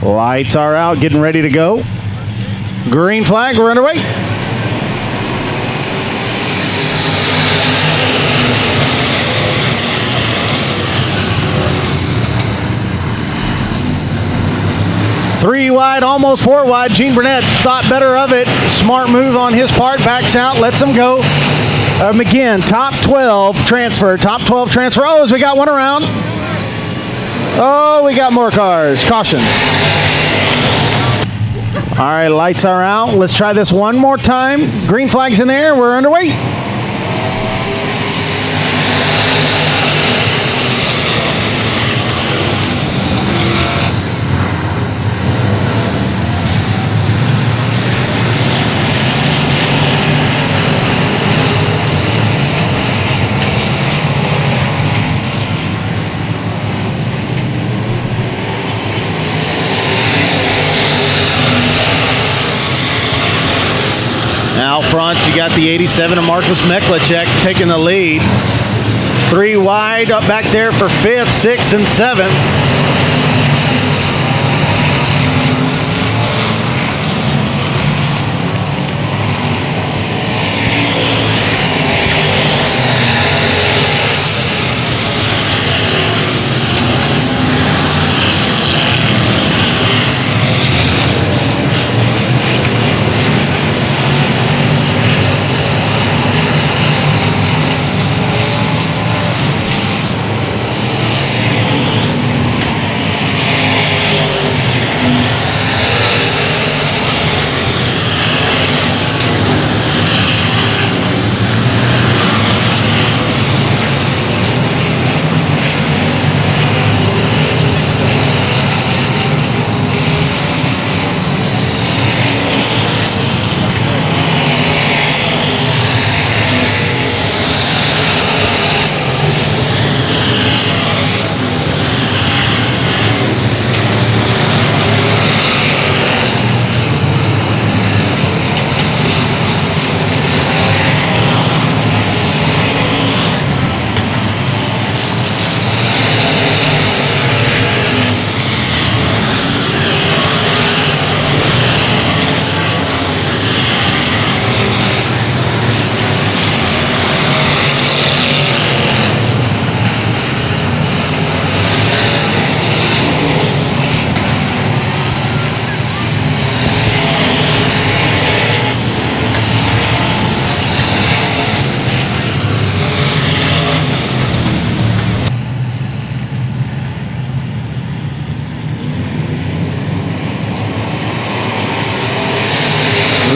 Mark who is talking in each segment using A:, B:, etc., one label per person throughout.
A: Lights are out, getting ready to go. Green flag, we're underway. Three wide, almost four wide. Gene Burnett thought better of it. Smart move on his part. Backs out, lets him go. McGinn, top 12 transfer. Top 12 transfer. Oh, as we got one around. Oh, we got more cars. Caution. All right, lights are out. Let's try this one more time. Green flag's in there. We're underway. Out front, you got the 87 of Marcus Meklicek taking the lead. Three wide, up back there for fifth, sixth, and seventh.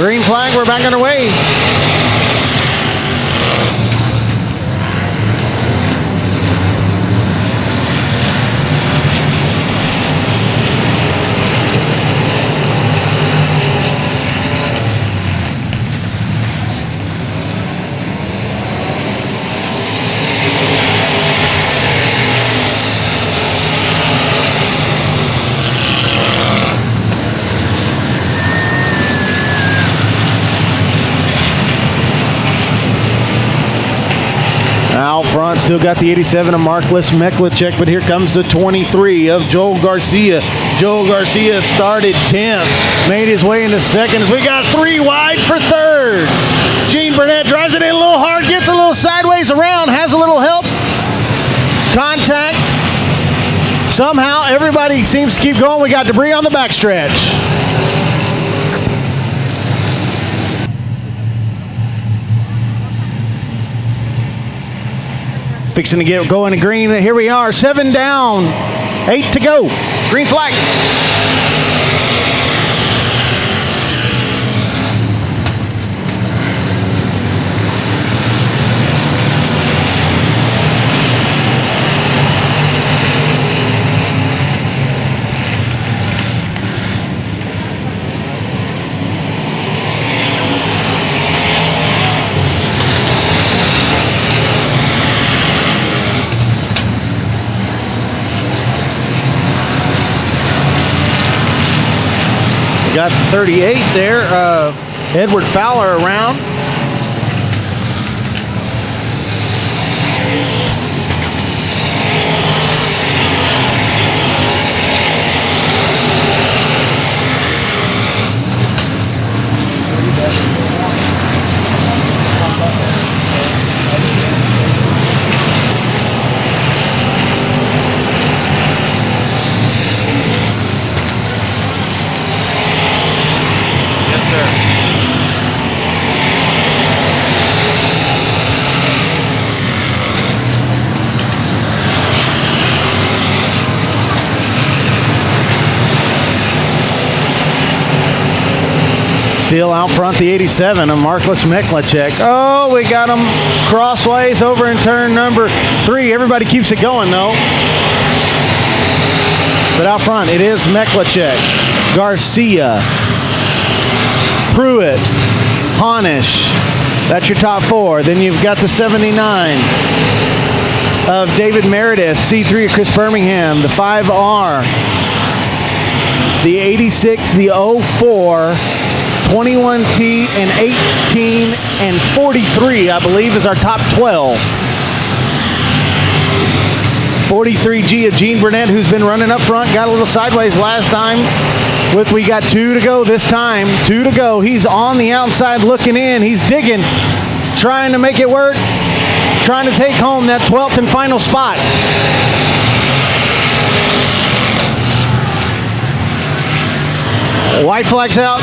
A: Green flag, we're back underway. Out front, still got the 87 of Marcus Meklicek, but here comes the 23 of Joel Garcia. Joel Garcia started 10th, made his way into second. We got three wide for third. Gene Burnett drives it in a little hard, gets a little sideways around, has a little help. Contact. Somehow everybody seems to keep going. We got debris on the backstretch. Fixing to get going to green. Here we are, 7 down, 8 to go. Green flag. Got 38 there, Edward Fowler around. Still out front, the 87 of Marcus Meklicek. Oh, we got him crossways over in turn number 3. Everybody keeps it going, though. But out front, it is Meklicek, Garcia, Pruitt, Honish. That's your top 4. Then you've got the 79 of David Meredith, C3 of Chris Birmingham, the 5R, the 86, the 04, 21T, and 18, and 43, I believe, is our top 12. 43G of Gene Burnett, who's been running up front, got a little sideways last time. We got 2 to go this time. 2 to go. He's on the outside looking in. He's digging, trying to make it work, trying to take home that 12th and final spot. White flags out.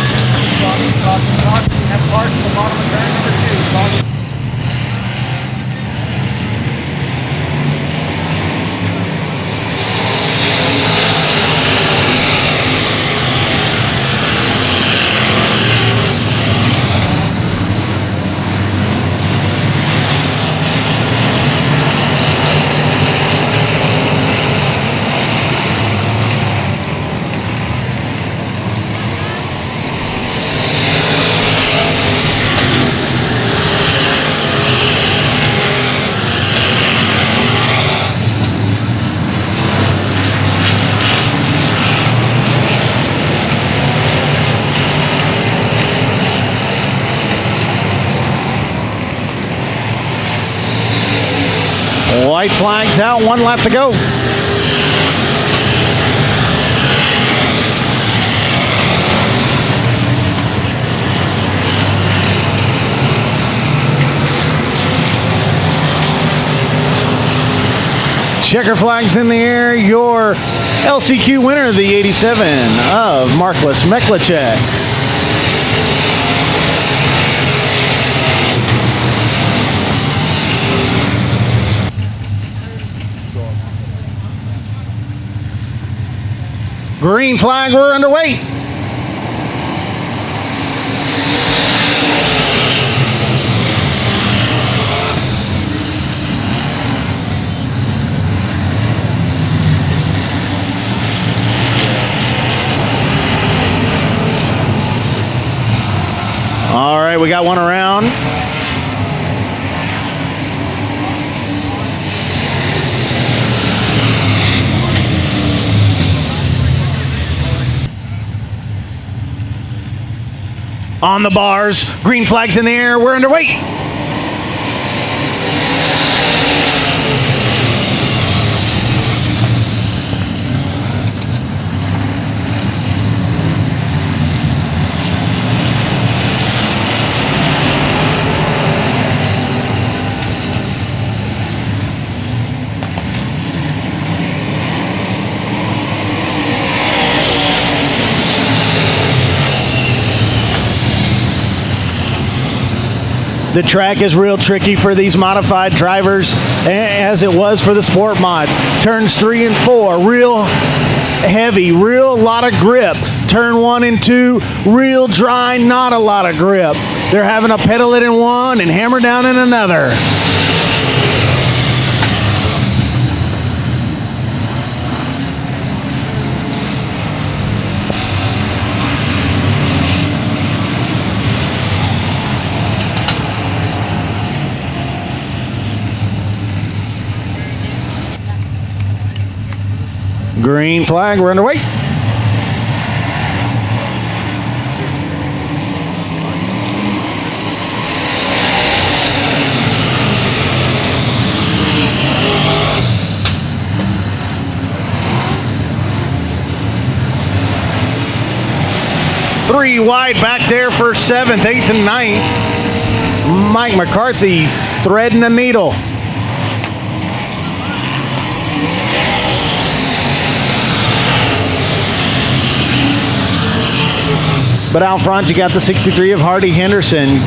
A: White flags out, 1 lap to go. Checker flags in the air. Your LCQ winner, the 87 of Marcus Meklicek. Green flag, we're underway. All right, we got one around. On the bars, green flags in the air, we're underway. The track is real tricky for these modified drivers, as it was for the sport mods. Turns 3 and 4, real heavy, real lot of grip. Turn 1 and 2, real dry, not a lot of grip. They're having to pedal it in one and hammer down in another. Green flag, we're underway. Three wide back there for 7th, 8th, and 9th. Mike McCarthy threading the needle. But out front, you got the 63 of Hardy Henderson.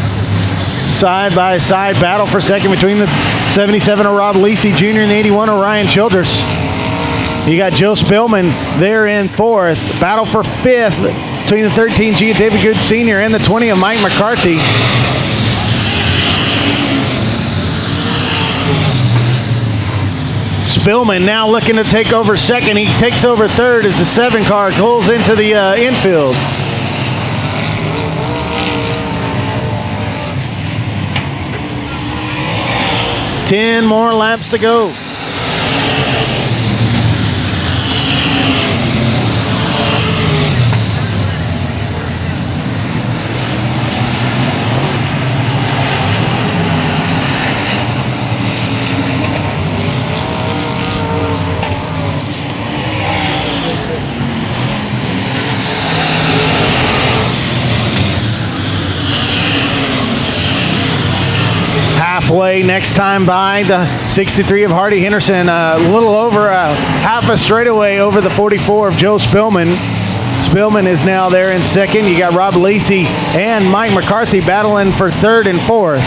A: Side-by-side battle for second between the 77 of Rob Lisi Jr. and the 81 of Ryan Childress. You got Joe Spillman there in 4th. Battle for 5th. between the 13G of David Good Sr. and the 20 of Mike McCarthy. Spillman now looking to take over second. He takes over third as the 7 car pulls into the infield. Ten more laps to go. Halfway next time by the 63 of Hardy Henderson, a little over half a straightaway over the 44 of Joe Spillman. Spillman is now there in second. You got Rob Lacey and Mike McCarthy battling for third and fourth.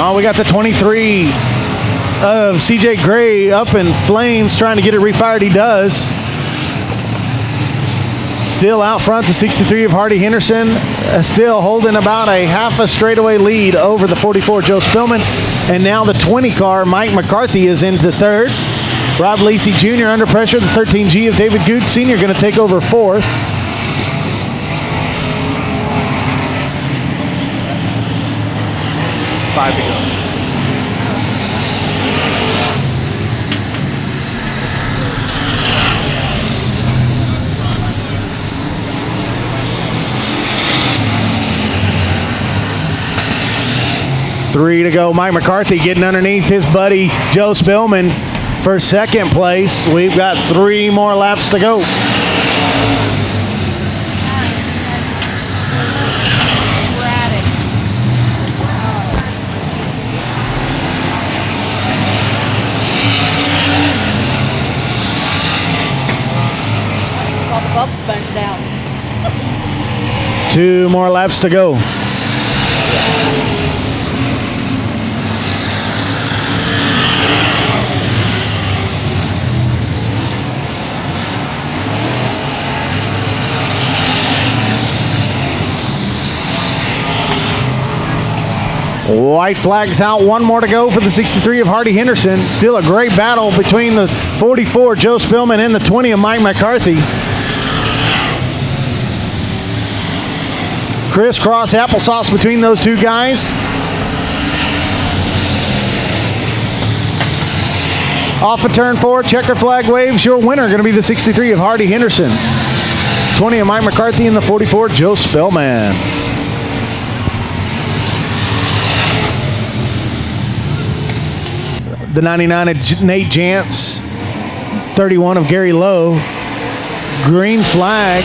A: Oh, we got the 23 of CJ Gray up in flames, trying to get it refired. He does. Still out front, the 63 of Hardy Henderson, still holding about a half a straightaway lead over the 44 Joe Spillman. And now the 20 car, Mike McCarthy, is into third. Rob Lacey Jr. under pressure. The 13G of David Good Sr. going to take over fourth. Five to go. Three to go. Mike McCarthy getting underneath his buddy Joe Spillman for second place. We've got 3 more laps to go.
B: Burned down.
A: 2 more laps to go. White flags out, 1 more to go for the 63 of Hardy Henderson. Still a great battle between the 44 Joe Spillman and the 20 of Mike McCarthy. Crisscross applesauce between those two guys. Off of turn 4, checker flag waves. Your winner going to be the 63 of Hardy Henderson. 20 of Mike McCarthy and the 44 Joe Spillman. The 99 of Nate Jantz. 31 of Gary Lowe. Green flag.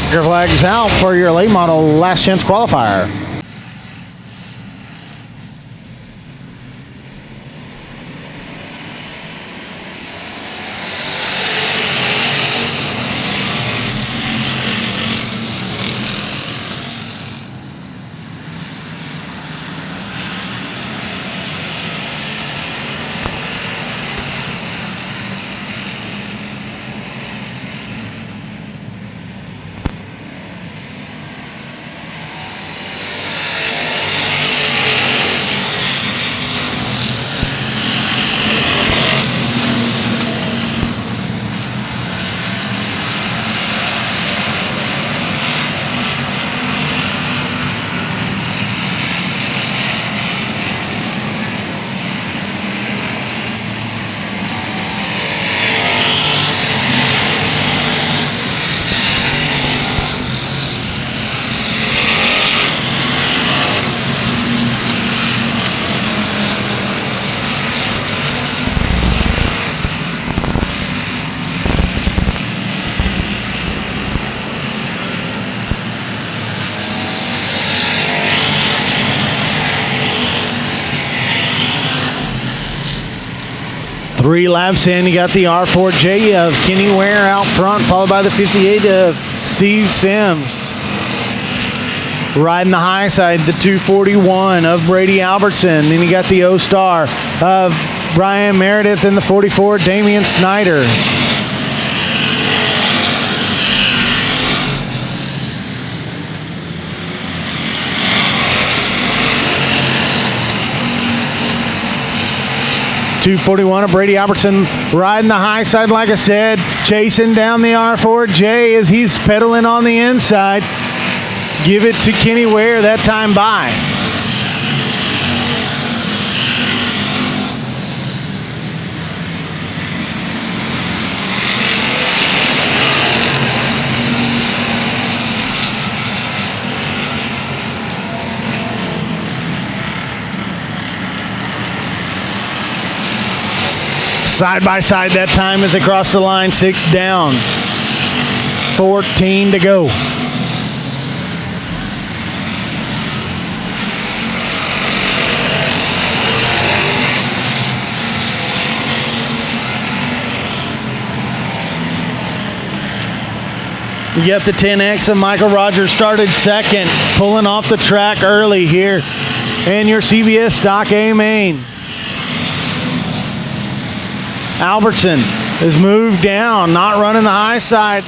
A: Checker flag is out for your late model last chance qualifier. Three laps in, you got the R4J of Kenny Ware out front, followed by the 58 of Steve Sims. Riding the high side, the 241 of Brady Albertson. Then you got the O-Star of Brian Meredith and the 44, Damian Snyder. .241 of Brady Albertson riding the high side, like I said, chasing down the R4J as he's pedaling on the inside. Give it to Kenny Ware that time by. Side by side that time as they cross the line, 6 down, 14 to go. You got the 10X of Michael Rogers started second, pulling off the track early here in your CBS Stock A main. Albertson has moved down, not running the high side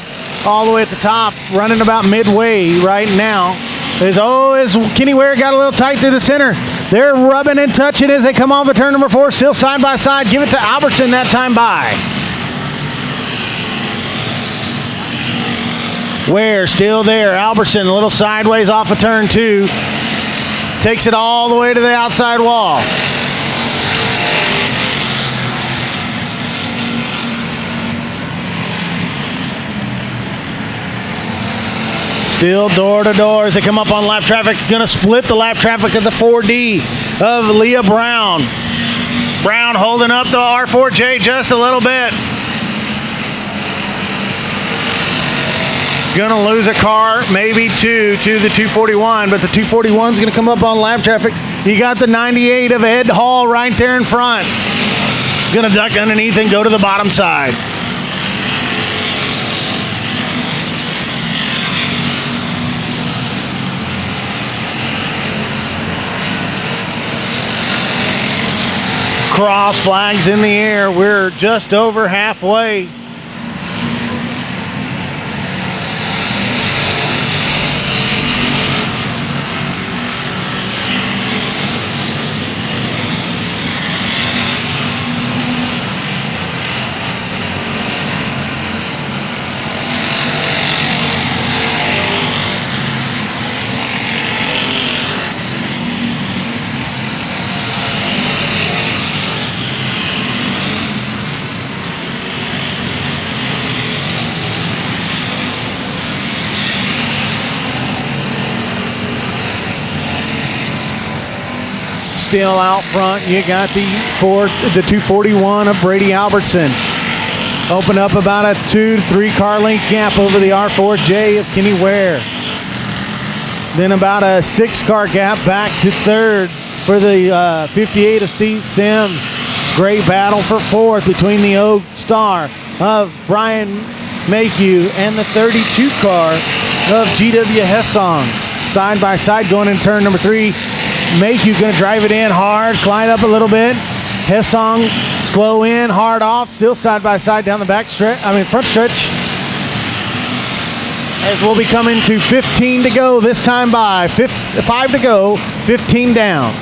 A: all the way at the top, running about midway right now. As Kenny Ware got a little tight through the center. They're rubbing and touching as they come off of turn number 4, still side by side. Give it to Albertson that time by. Ware still there. Albertson a little sideways off of turn 2. Takes it all the way to the outside wall. Still door to door as they come up on lap traffic. Going to split the lap traffic of the 4D of Leah Brown. Brown holding up the R4J just a little bit. Going to lose a car, maybe two, to the 241, but the 241 is going to come up on lap traffic. You got the 98 of Ed Hall right there in front. Going to duck underneath and go to the bottom side. Cross flags in the air. We're just over halfway. Still out front, you got the 241 of Brady Albertson. Open up about a 2 to 3 car length gap over the R4J of Kenny Ware. Then about a 6 car gap back to third for the 58 of Steve Sims. Great battle for fourth between the Oak Star of Brian Mayhew and the 32 car of GW Hessong. Side by side going in turn number 3. Mayhew going to drive it in hard, slide up a little bit. Hessong slow in, hard off, still side by side down the front stretch. As we'll be coming to 15 to go this time by. 5 to go, 15 down.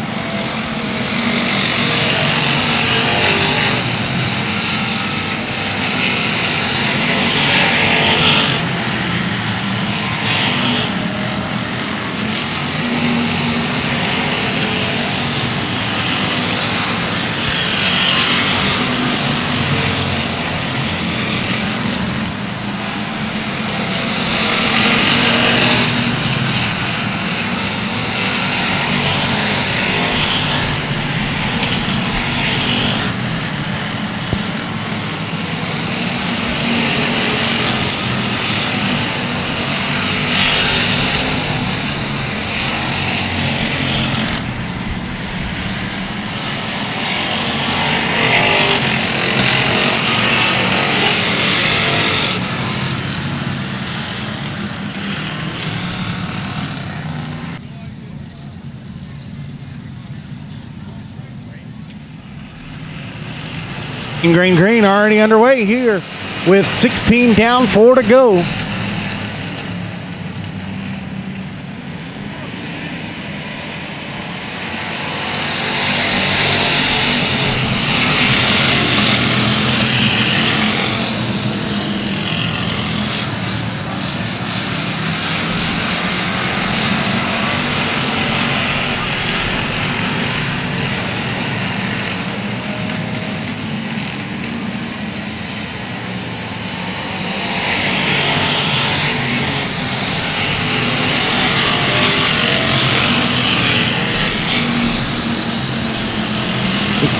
A: Green already underway here with 16 down, 4 to go.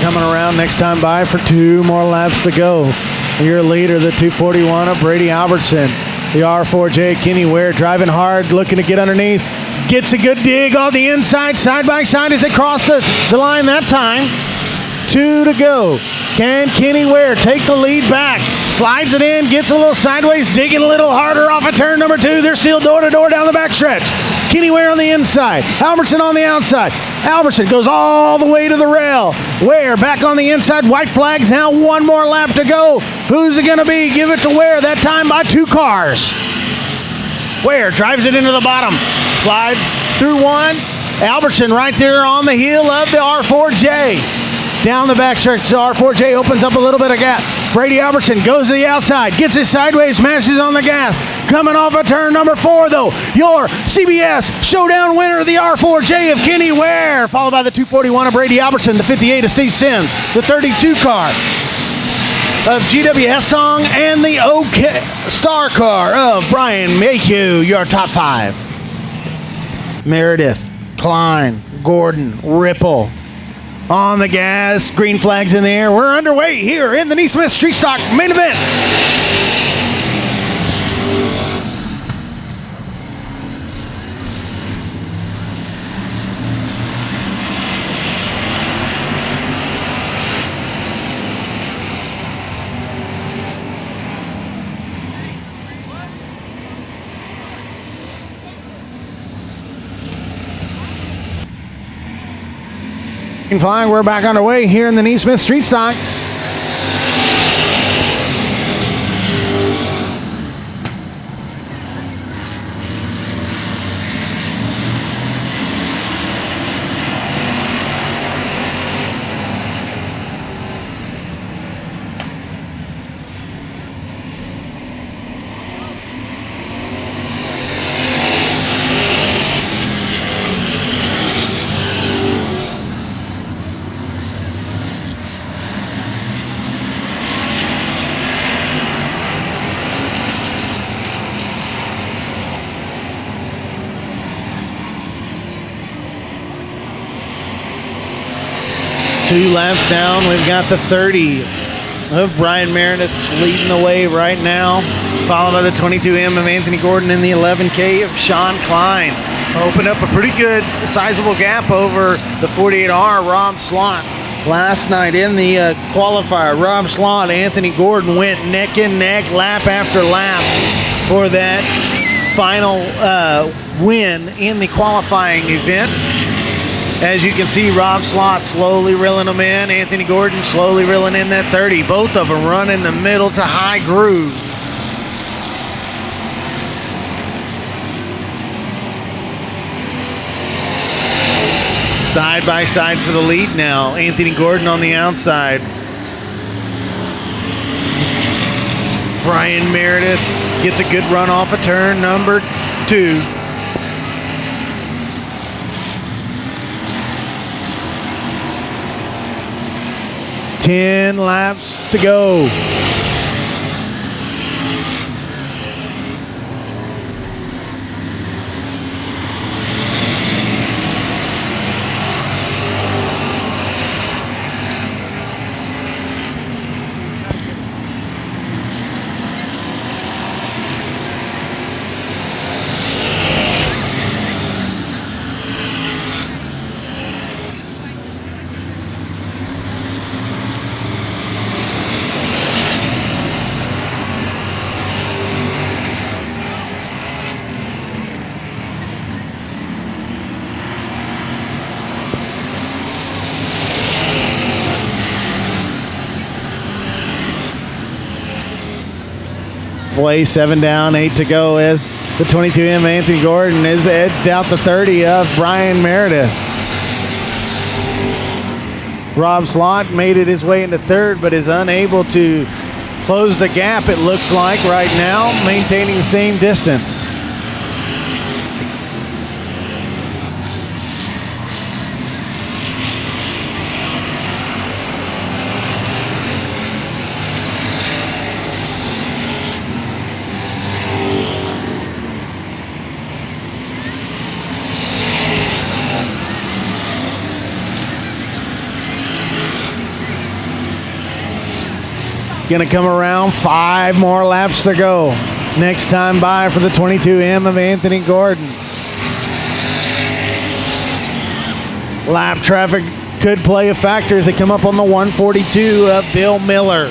A: Coming around next time by for 2 more laps to go. Your leader, the 241 of Brady Albertson. The R4J, Kenny Ware, driving hard, looking to get underneath. Gets a good dig on the inside, side by side as they cross the line that time. 2 to go. Can Kenny Ware take the lead back? Slides it in, gets a little sideways, digging a little harder off of turn number 2. They're still door to door down the backstretch. Kenny Ware on the inside, Albertson on the outside. Albertson goes all the way to the rail. Ware back on the inside, white flags now, 1 more lap to go. Who's it gonna be? Give it to Ware, that time by 2 cars. Ware drives it into the bottom, slides through 1. Albertson right there on the heel of the R4J. Down the backstretch, the R4J opens up a little bit of gap. Brady Albertson goes to the outside, gets it sideways, smashes on the gas. Coming off of turn number 4, though, your CBS Showdown winner, the R4J of Kenny Ware, followed by the 241 of Brady Albertson, the 58 of Steve Sims, the 32 car of GW Hessong, and the Oak Star car of Brian Mayhew, your top 5. Meredith, Klein, Gordon, Ripple. On the gas, green flags in the air. We're underway here in the NeSmith Street Stock main event. Flying, we're back underway here in the NeSmith Street Stocks. Two laps down, we've got the 30 of Brian Meredith leading the way right now, followed by the 22M of Anthony Gordon and the 11K of Sean Klein. Opened up a pretty good, sizable gap over the 48R, Rob Slot. Last night in the qualifier, Rob Slot, Anthony Gordon went neck and neck, lap after lap for that final win in the qualifying event. As you can see, Rob Slot slowly reeling them in. Anthony Gordon slowly reeling in that 30. Both of them running the middle to high groove. Side by side for the lead now. Anthony Gordon on the outside. Brian Meredith gets a good run off of turn number 2. Ten laps to go. Way 7 down, 8 to go as the 22M Anthony Gordon is edged out the 30 of Brian Meredith. Rob Slot made it his way into third, but is unable to close the gap, it looks like right now, maintaining the same distance. Gonna come around, 5 more laps to go. Next time by for the 22M of Anthony Gordon. Lap traffic could play a factor as they come up on the 142 of Bill Miller.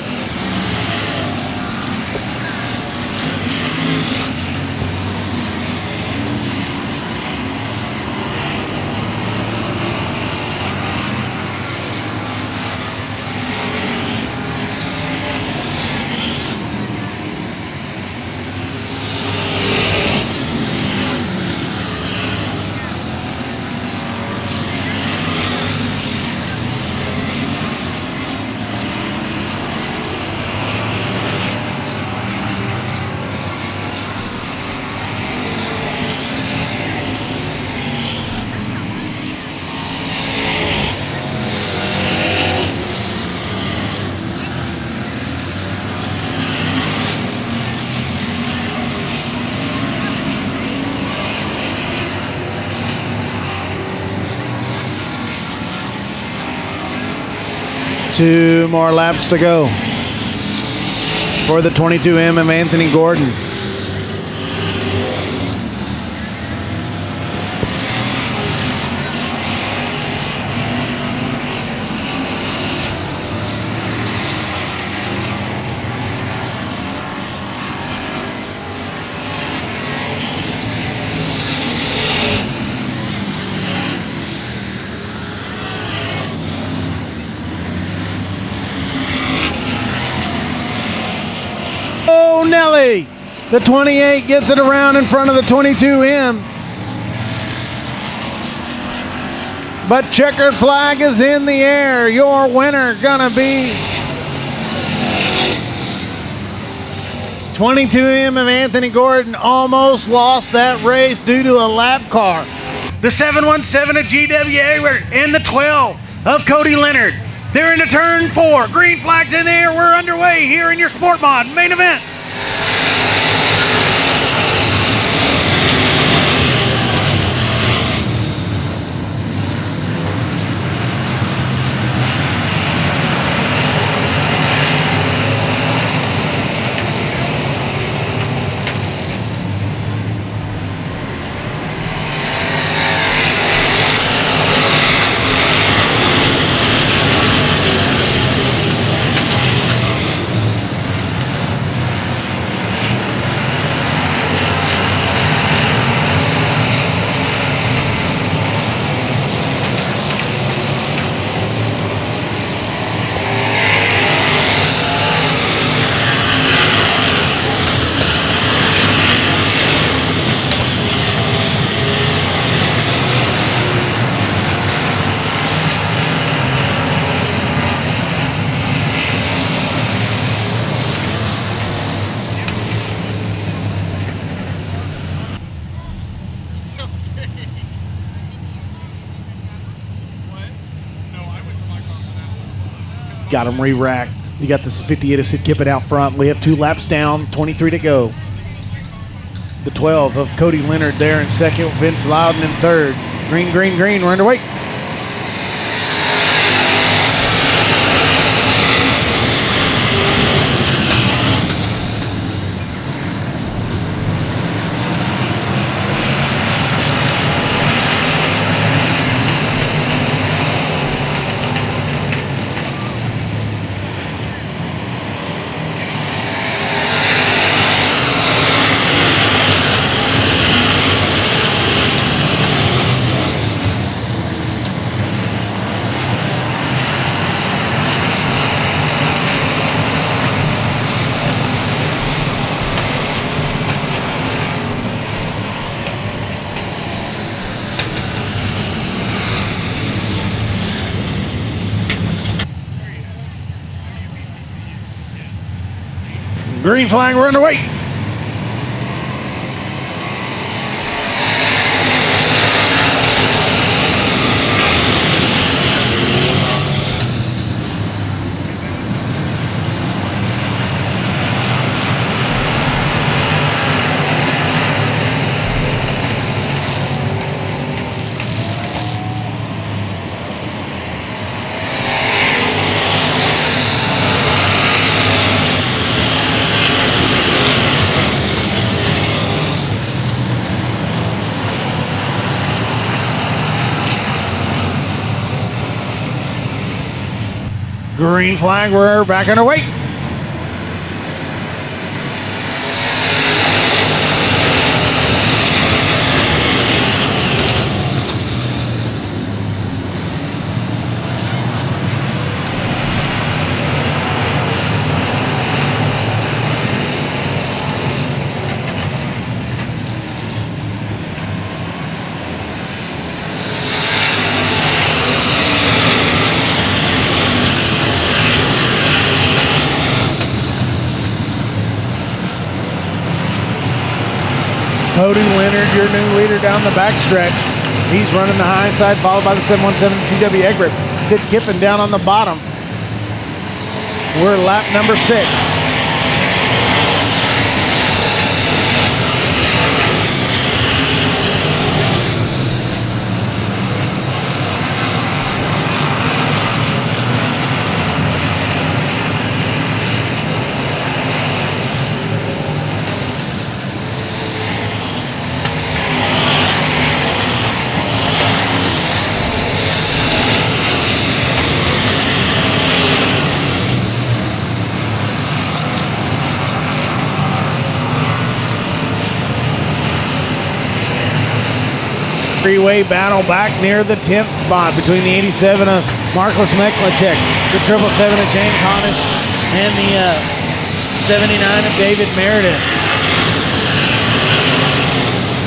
A: Two more laps to go for the 22M of Anthony Gordon. Nelly, the 28 gets it around in front of the 22M. But checkered flag is in the air. Your winner gonna be 22M of Anthony Gordon. Almost lost that race due to a lap car. The 717 of GWA and the 12 of Cody Leonard. They're into turn 4. Green flags in the air. We're underway here in your Sport Mod main event. got him re-racked. You got the 58 of Sid Kippen out front. We have 2 laps down, 23 to go. The 12 of Cody Leonard there in second, Vince Loudon in third. Green, green, green, we're underway. Green flag, we're underway. Green flag, we're back underway. Cody Leonard, your new leader down the backstretch. He's running the high side, followed by the 717 GW Egbert. Sid Kippen down on the bottom. We're lap number 6. Freeway battle back near the 10th spot between the 87 of Marcus Meklicek, the 777 of James Honish, and the 79 of David Meredith.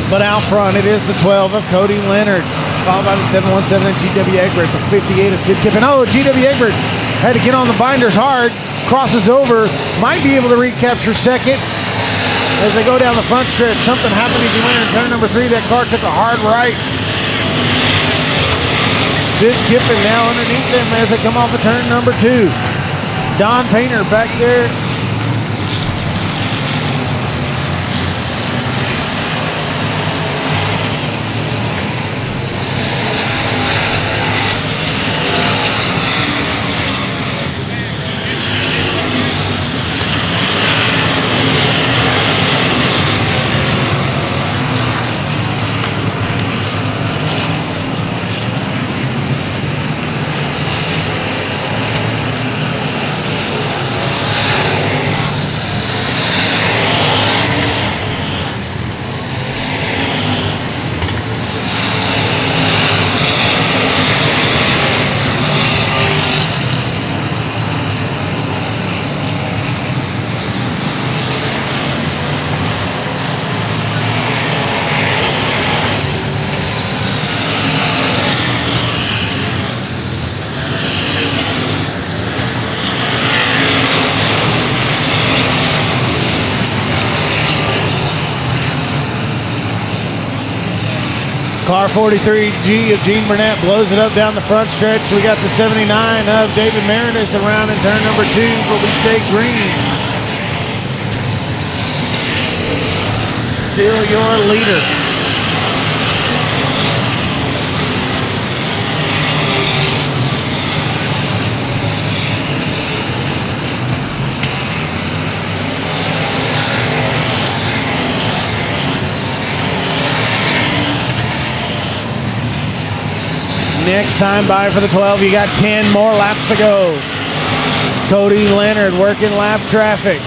A: But out front, it is the 12 of Cody Leonard, followed by the 717 of GW Egbert, the 58 of Sid Kippen. Oh, GW Egbert had to get on the binders hard, crosses over, might be able to recapture second. As they go down the front stretch, something happened as he went in turn number 3. That car took a hard right. Sid Kippen now underneath them as they come off of turn number 2. Don Painter back there. Car 43G of Gene Burnett blows it up down the front stretch. We got the 79 of David Meredith around in turn number 2, but we stay green. Still your leader. Next time by for the 12, you got 10 more laps to go. Cody Leonard working lap traffic.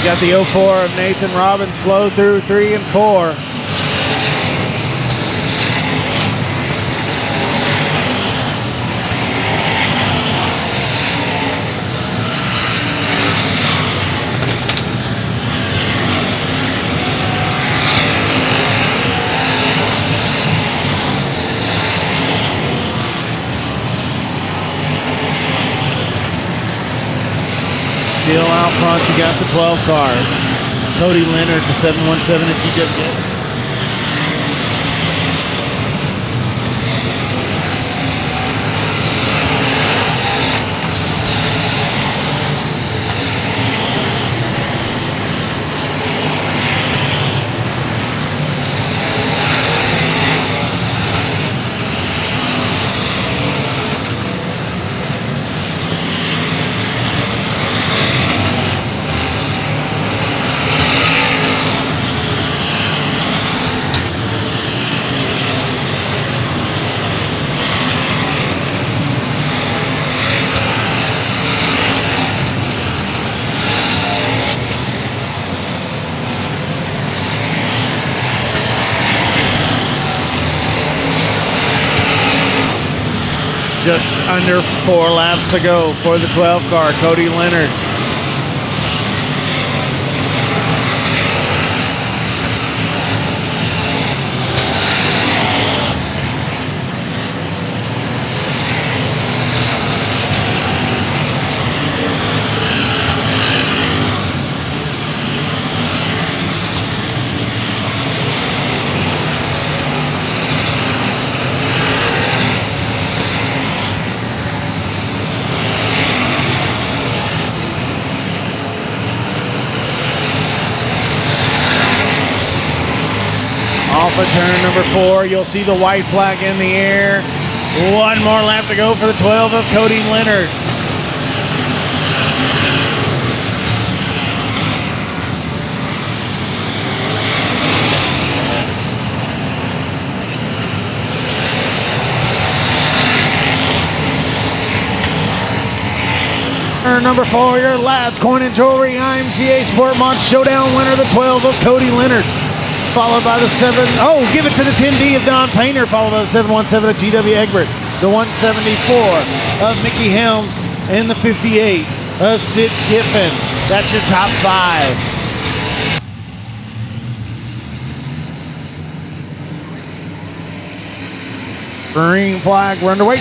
A: Got the 04 of Nathan Robbins slow through 3 and 4. Still out front, you got the 12 car. Cody Leonard, the 717 at GWA. Just under 4 laps to go for the 12 car, Cody Leonard. Off of turn number 4, you'll see the white flag in the air. 1 more lap to go for the 12 of Cody Leonard. Turn number 4, your Lads Coin and Jewelry IMCA Sport Mod Showdown winner, the 12 of Cody Leonard. Followed by the give it to the 10D of Don Painter, followed by the 717 of GW Egbert, the 174 of Mickey Helms, and the 58 of Sid Kiffin. That's your top 5. Green flag, we're underway.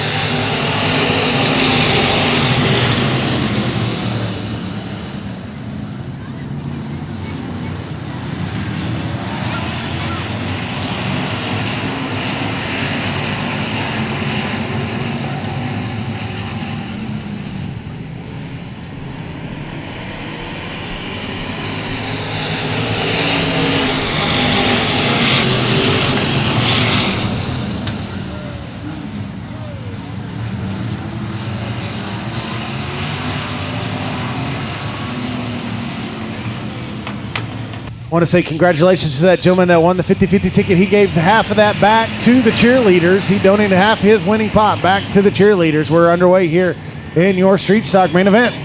A: I want to say congratulations to that gentleman that won the 50-50 ticket. He gave half of that back to the cheerleaders. He donated half his winning pot back to the cheerleaders. We're underway here in your street stock main event.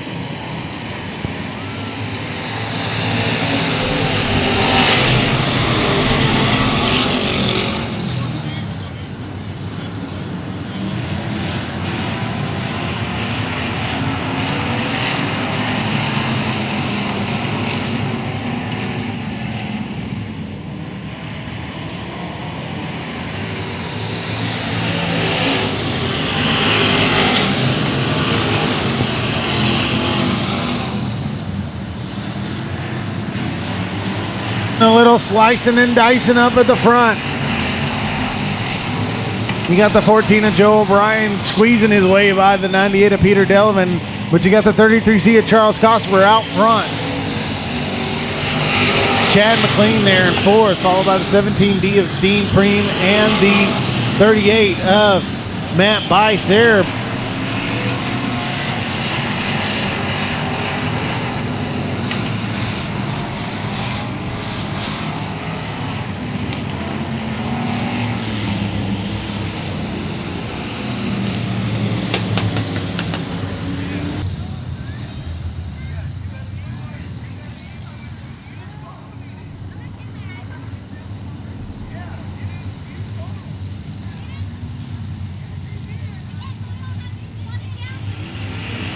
A: A little slicing and dicing up at the front. You got the 14 of Joe O'Brien squeezing his way by the 98 of Peter Delavan, but you got the 33C of Charles Cosper out front. Chad McLean there in fourth, followed by the 17D of Dean Preem and the 38 of Matt Bice there.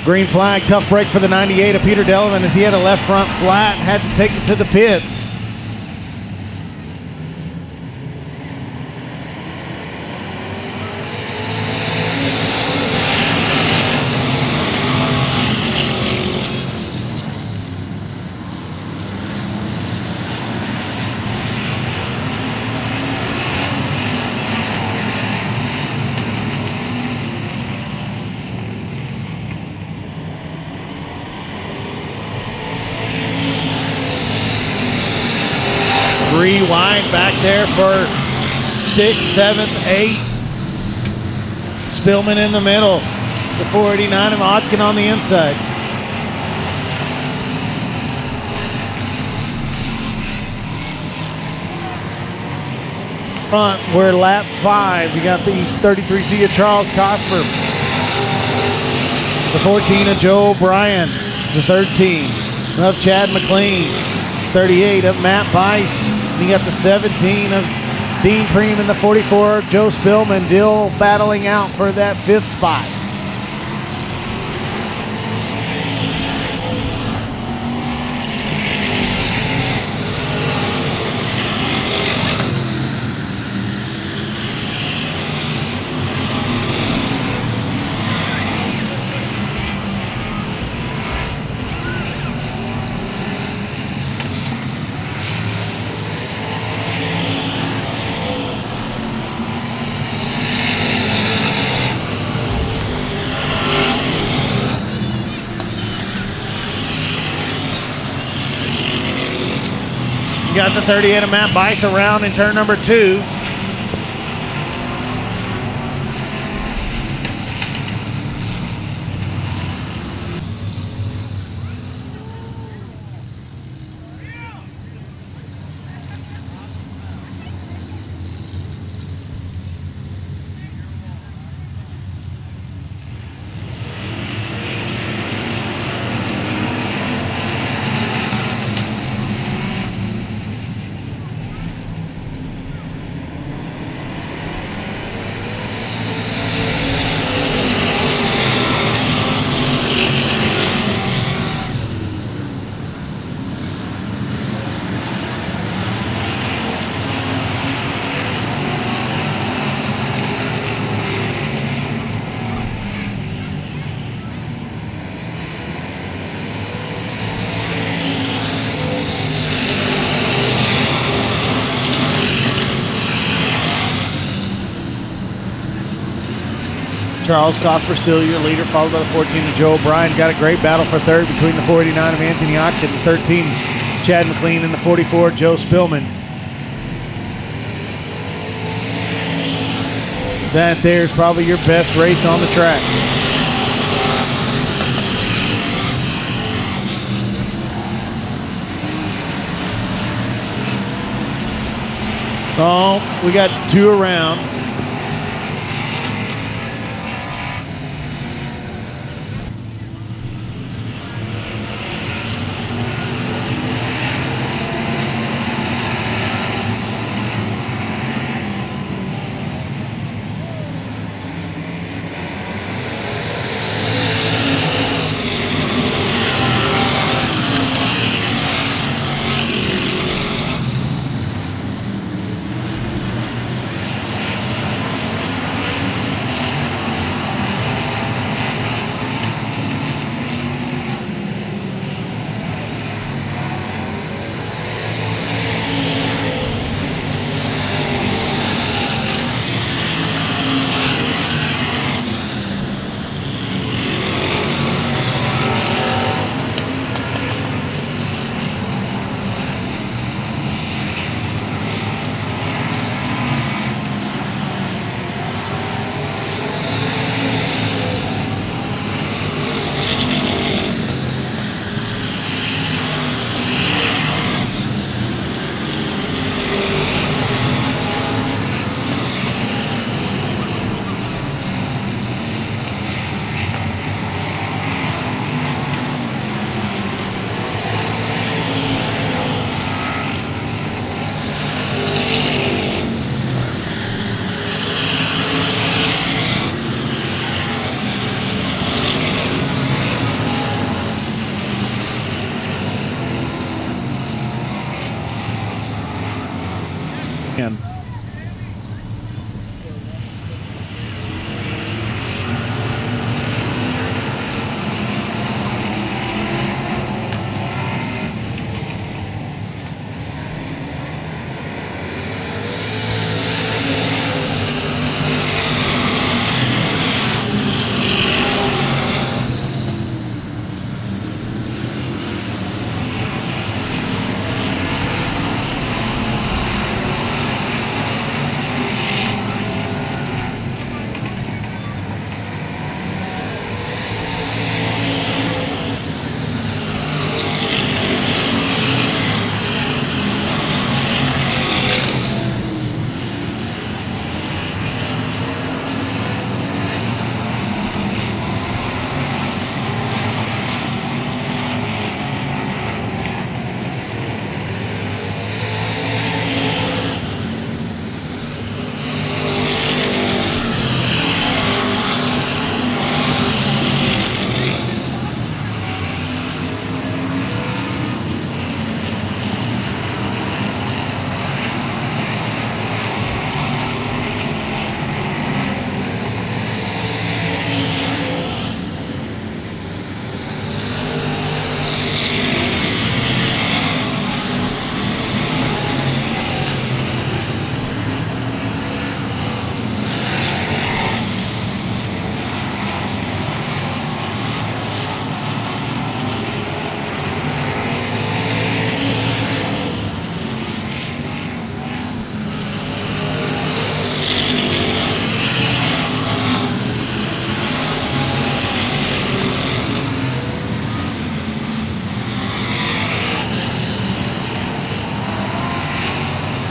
A: Green flag, tough break for the 98 of Peter Delavan as he had a left front flat and had to take it to the pits. Three wide back there for 6th, 7th, 8th. Spillman in the middle. The 489 of Otkin on the inside. Front, we're lap 5. You got the 33C of Charles Cosper. The 14 of Joe O'Brien. The 13 of Chad McLean. 38 of Matt Bice. You got the 17 of Dean Preem and the 44 of Joe Spillman. Dill battling out for that 5th spot. Got the 38 of Matt Bice around in turn number 2. Charles Cosper still your leader, followed by the 14 of Joe O'Brien. Got a great battle for third between the 489 of Anthony Otkin, the 13 Chad McLean, and the 44 Joe Spillman. That there's probably your best race on the track. Oh, we got 2 around.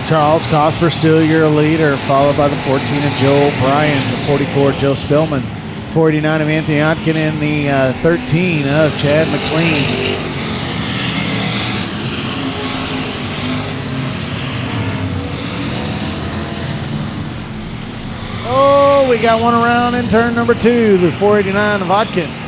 A: Charles Cosper still your leader, followed by the 14 of Joe O'Brien, the 44 of Joe Spillman, 49 of Anthony Otkin, and the 13 of Chad McLean. Oh, we got one around in turn number 2, the 489 of Otkin.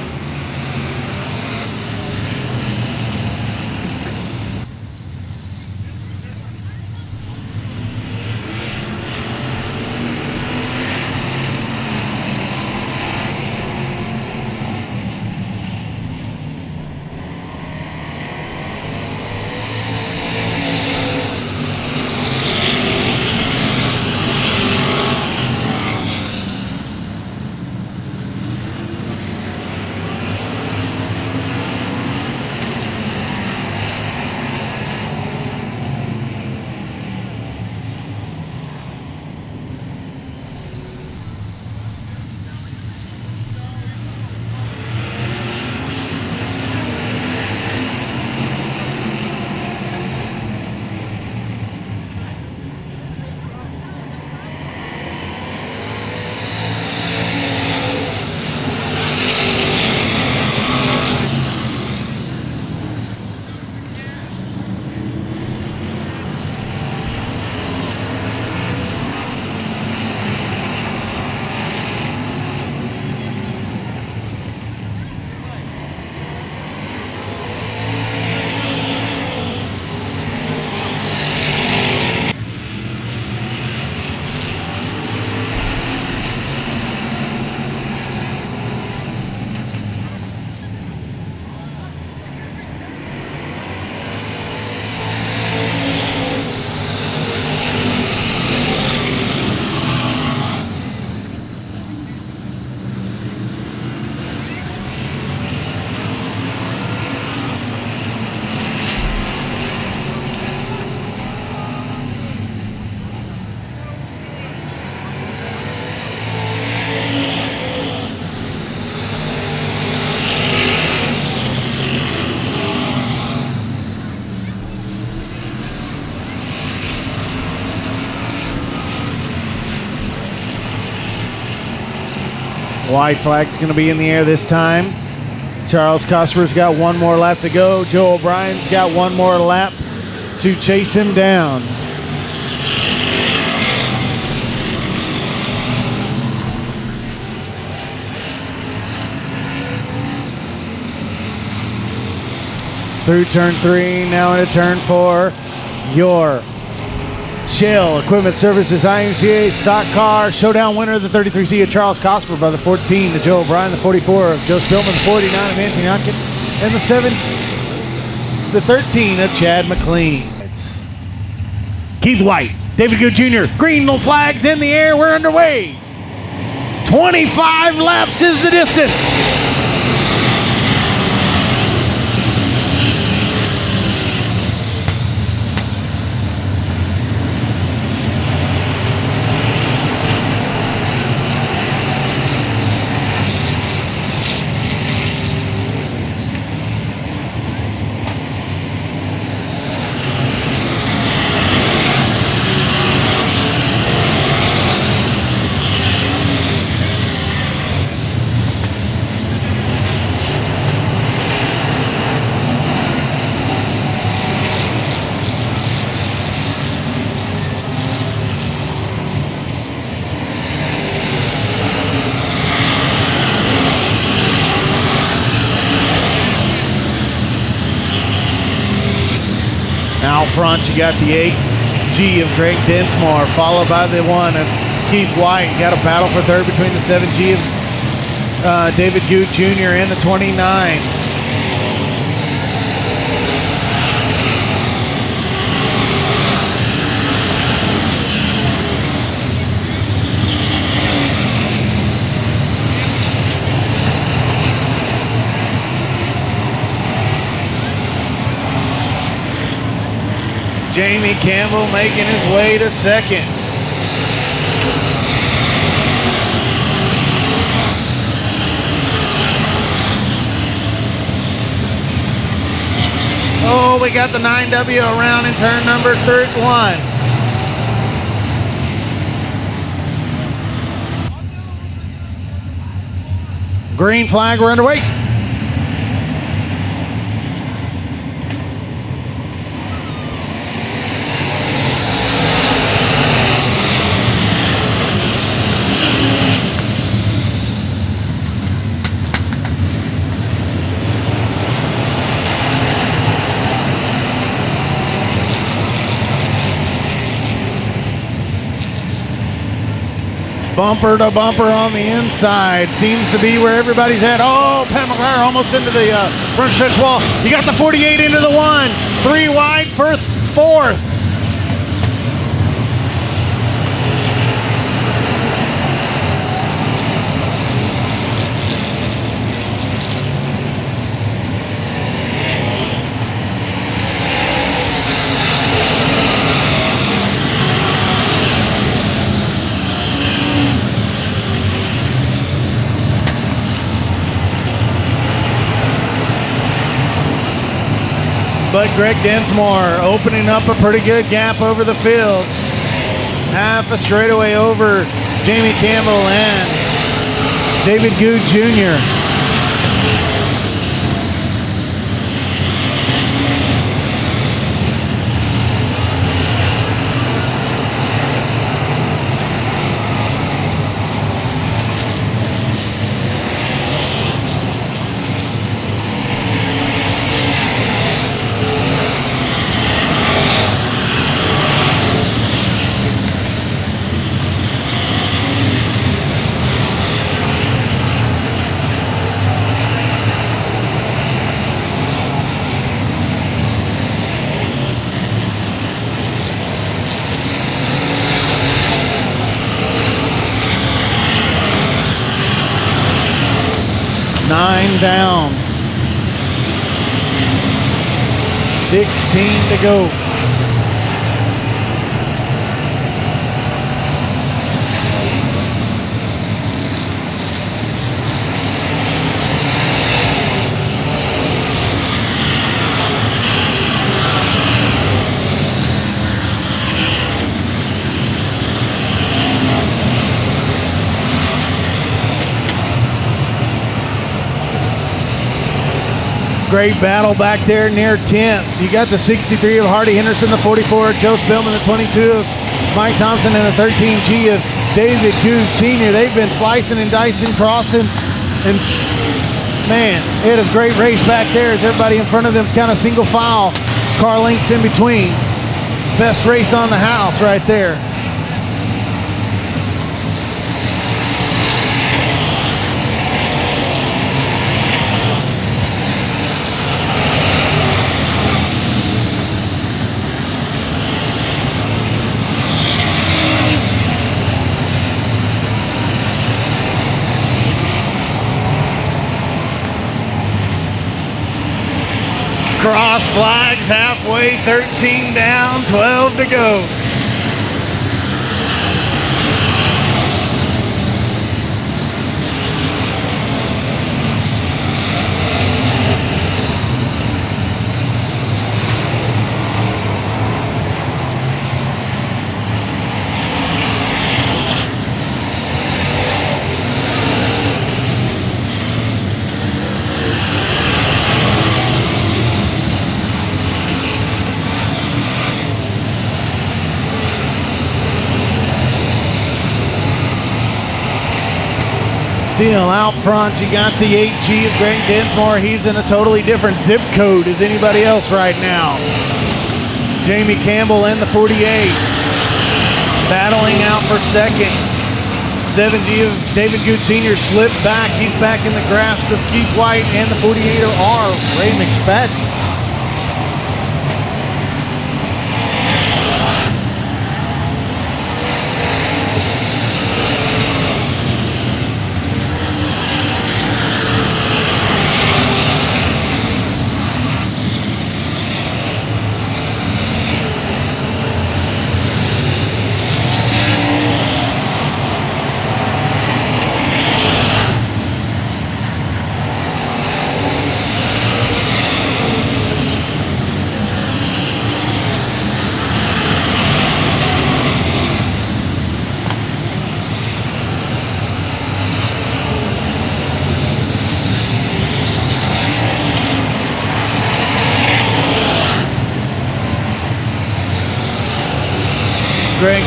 A: White flag's going to be in the air this time. Charles Cosper's got one more lap to go. Joe O'Brien's got one more lap to chase him down. Through turn 3, now into turn 4. Your Shell Equipment Services IMCA stock car showdown winner of the 33C of Charles Cosper by the 14 to Joe O'Brien, the 44 of Joe Spillman, the 49 of Anthony Otkin, and the 13 of Chad McLean. It's Keith White, David Good Jr., green flags in the air, we're underway. 25 laps is the distance. Out front, you got the 8G of Greg Densmore, followed by the 1 of Keith White. You got a battle for third between the 7G of David Goot Jr. and the 29. Jamie Campbell making his way to second. Oh, we got the 9W around in turn number 1. Green flag, we're underway. Bumper to bumper on the inside. Seems to be where everybody's at. Oh, Pat McGuire almost into the front stretch wall. You got the 48 into the 1. 3 wide for 4th. But Greg Densmore opening up a pretty good gap over the field. Half a straightaway over Jamie Campbell and David Good Jr. Down. 16 to go. Great battle back there near 10th. You got the 63 of Hardy Henderson, the 44 of Joe Spillman, the 22 of Mike Thompson, and the 13G of David Coos Sr. They've been slicing and dicing, crossing, and man, it is a great race back there as everybody in front of them is kind of single file, car lengths in between. Best race on the house right there. Cross flags halfway, 13 down, 12 to go. Still out front, you got the 8G of Greg Densmore. He's in a totally different zip code as anybody else right now. Jamie Campbell and the 48 battling out for second. 7G of David Good Sr. slipped back. He's back in the grasp of Keith White and the 48 of R. Ray McSpadden.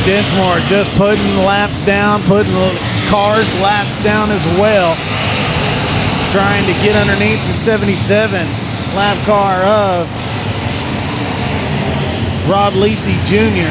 A: Dinsmore just putting laps down, putting cars laps down as well. Trying to get underneath the 77 lap car of Rob Lisi Jr.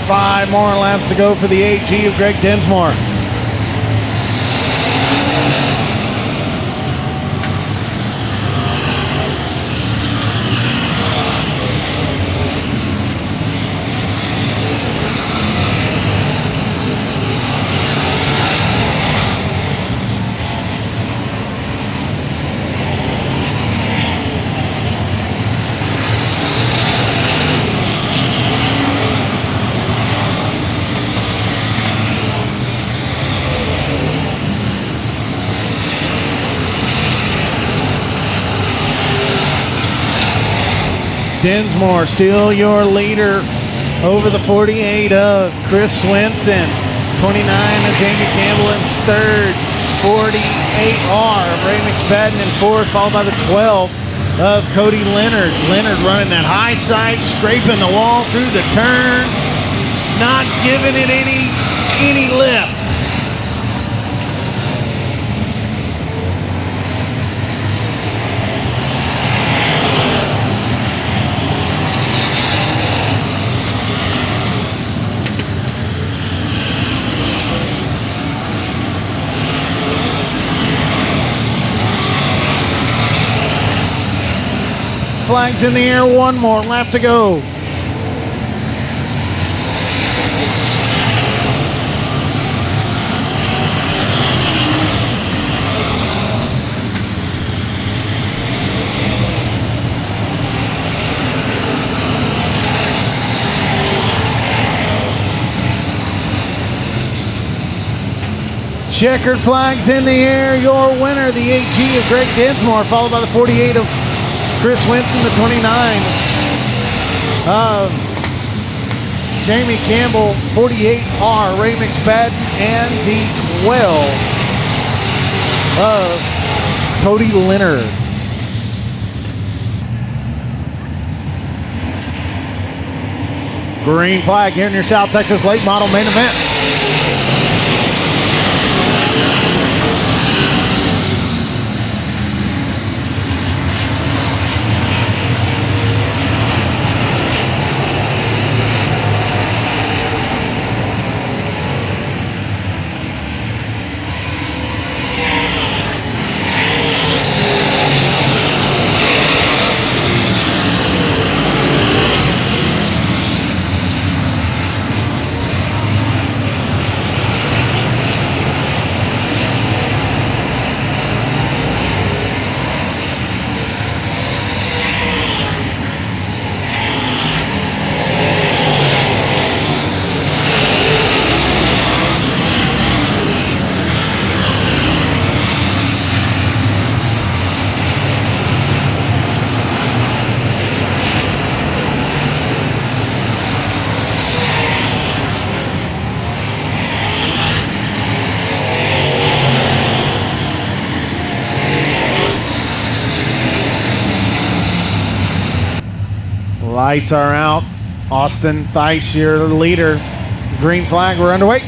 A: Five more laps to go for the AG of Greg Dinsmore. Dinsmore still your leader over the 48 of Chris Swenson. 29 of Jamie Campbell in third. 48R of Ray McSpadden in fourth, followed by the 12 of Cody Leonard. Leonard running that high side, scraping the wall through the turn, not giving it any lift. Flags in the air, one more lap to go. Checkered flags in the air, your winner, the AG of Greg Dinsmore, followed by the 48 of Chris Winston, the 29 of Jamie Campbell, 48R, Ray McSpadden, and the 12 of Cody Leonard. Green flag here in your South Texas Late Model main event. Lights are out. Austin Theis, your leader. Green flag, we're underway.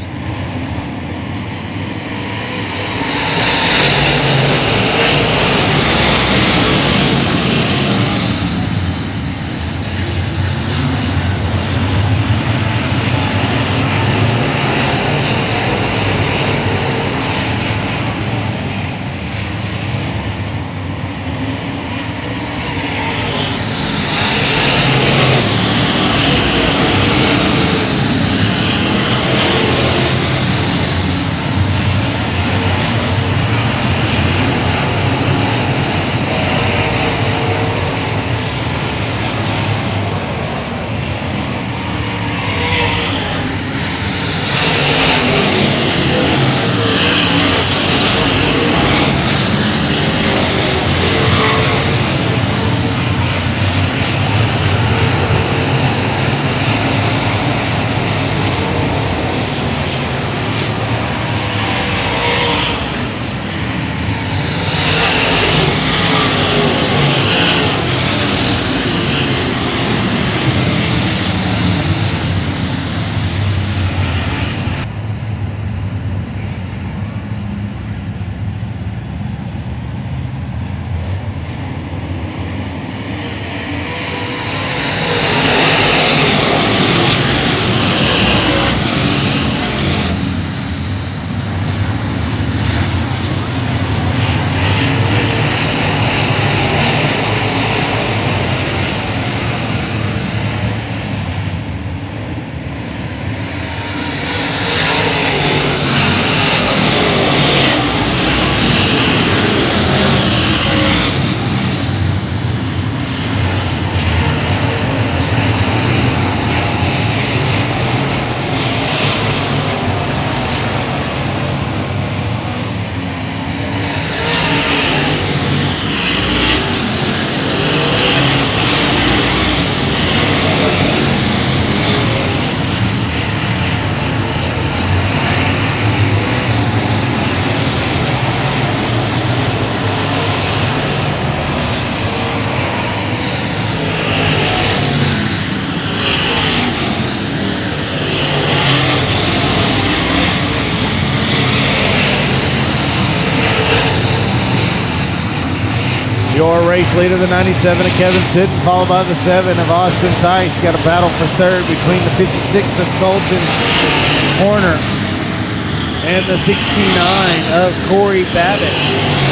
A: Your race leader, the 97 of Kevin Sitton, followed by the 7 of Austin Theis. Got a battle for third between the 56 of Colton Horner and the 69 of Corey Babbitt.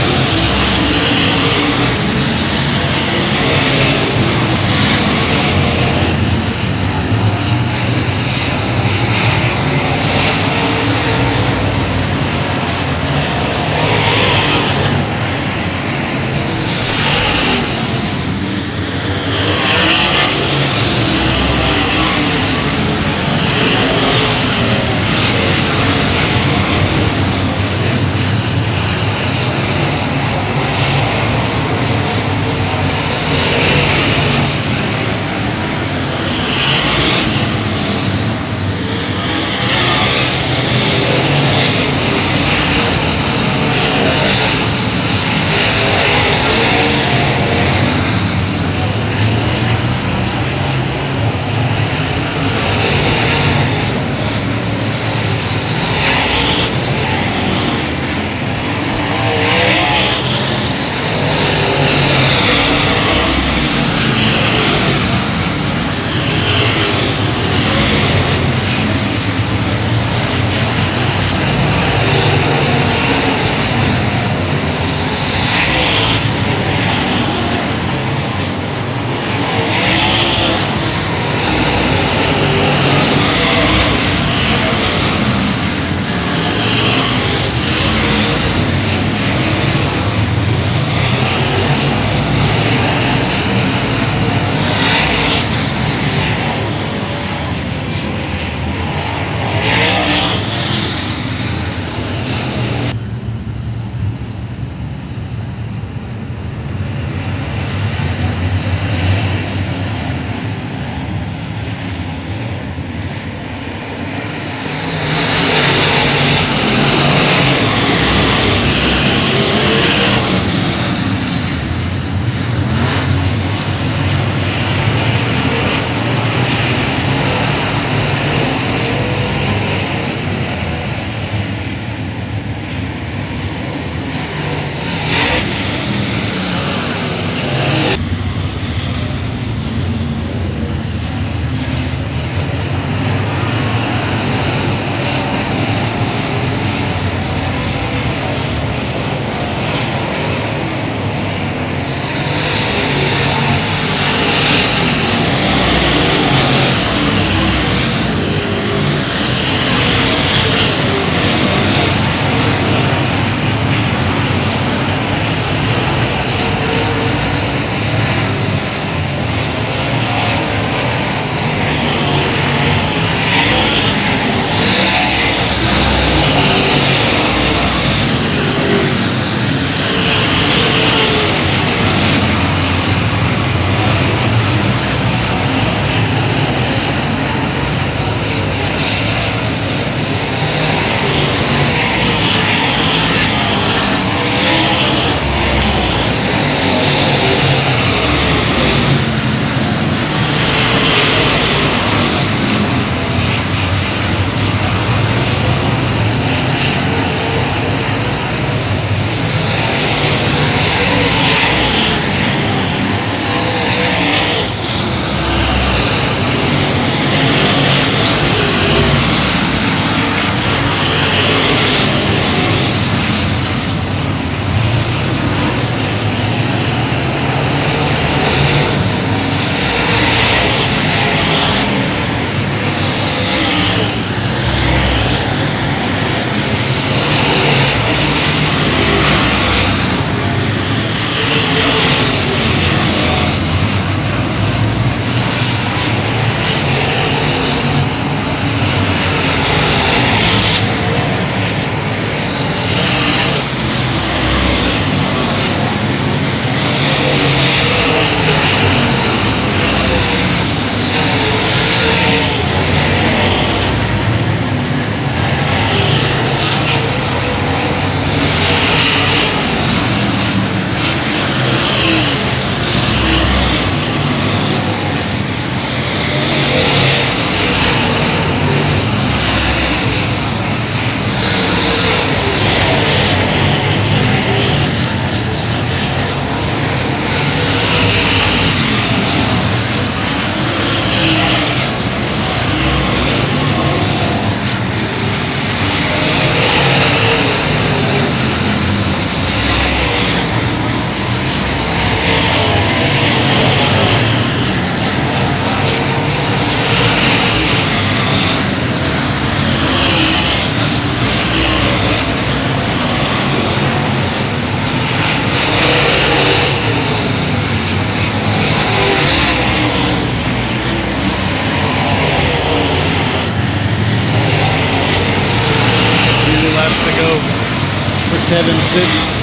A: laps to go for Kevin Sidney.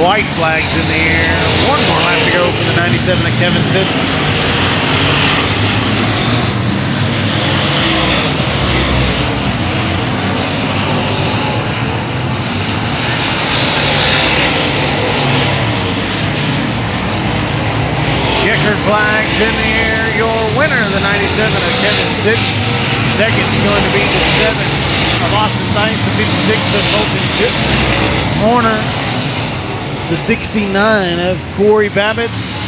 A: White flags in the air. One more lap to go for the 97 of Kevin Sidney. Checker flags in the air. Your winner, the 97 of Kevin Sidney. Second is going to be the 7 of Austin Thanks, the 56 of Colton Horner, the 69 of Corey Babbitts.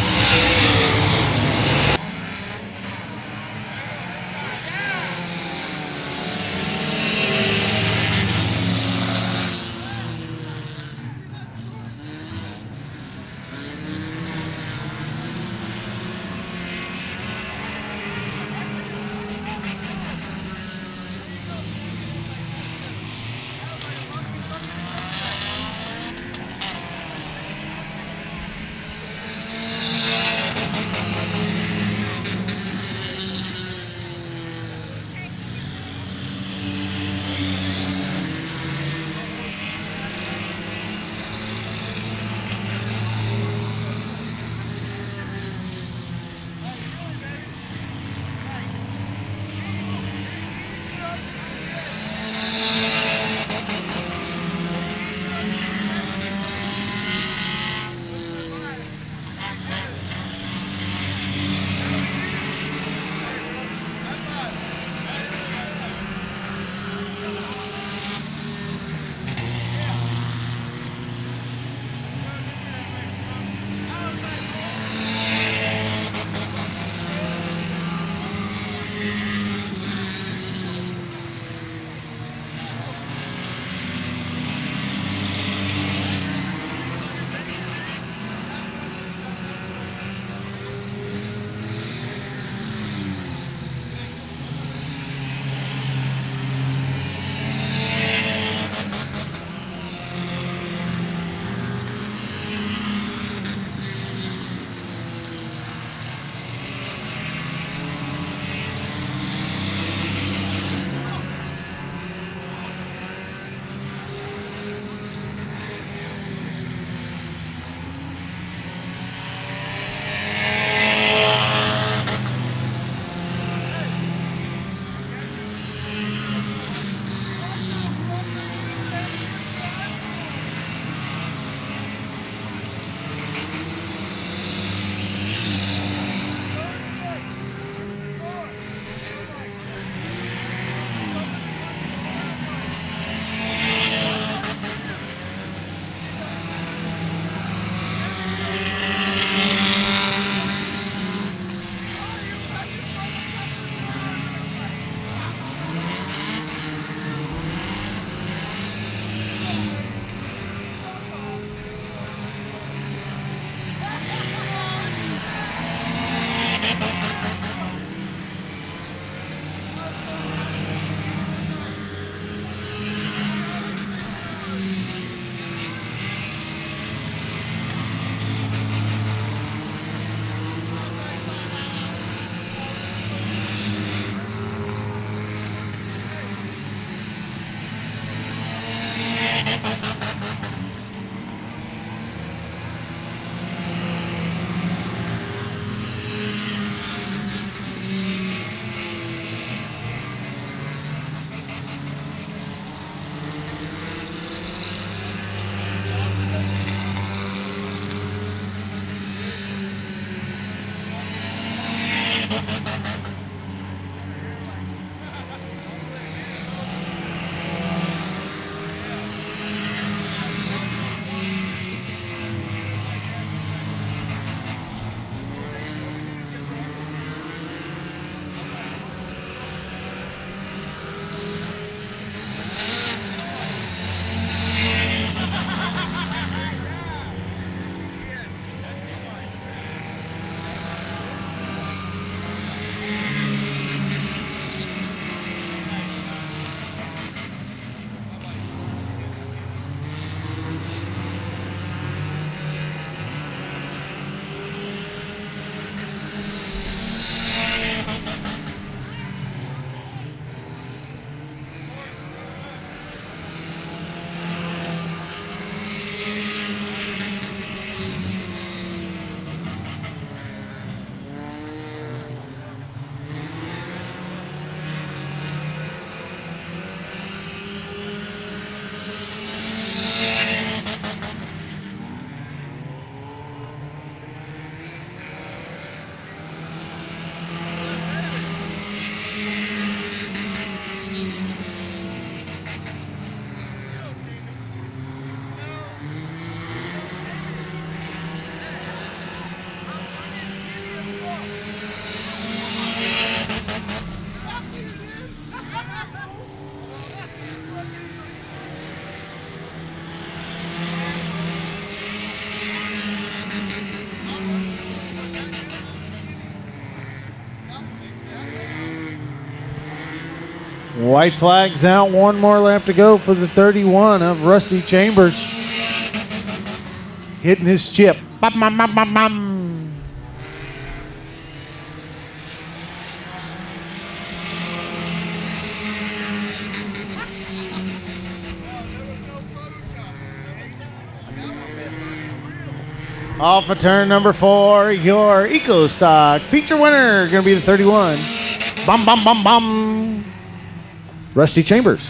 A: White flag's out. One more lap to go for the 31 of Rusty Chambers. Hitting his chip. Bum, bum, bum, bum, bum. Off of turn number 4, your Eco Stock feature winner going to be the 31. Bum, bum, bum, bum. Rusty Chambers.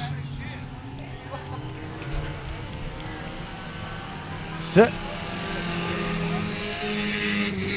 A: Set.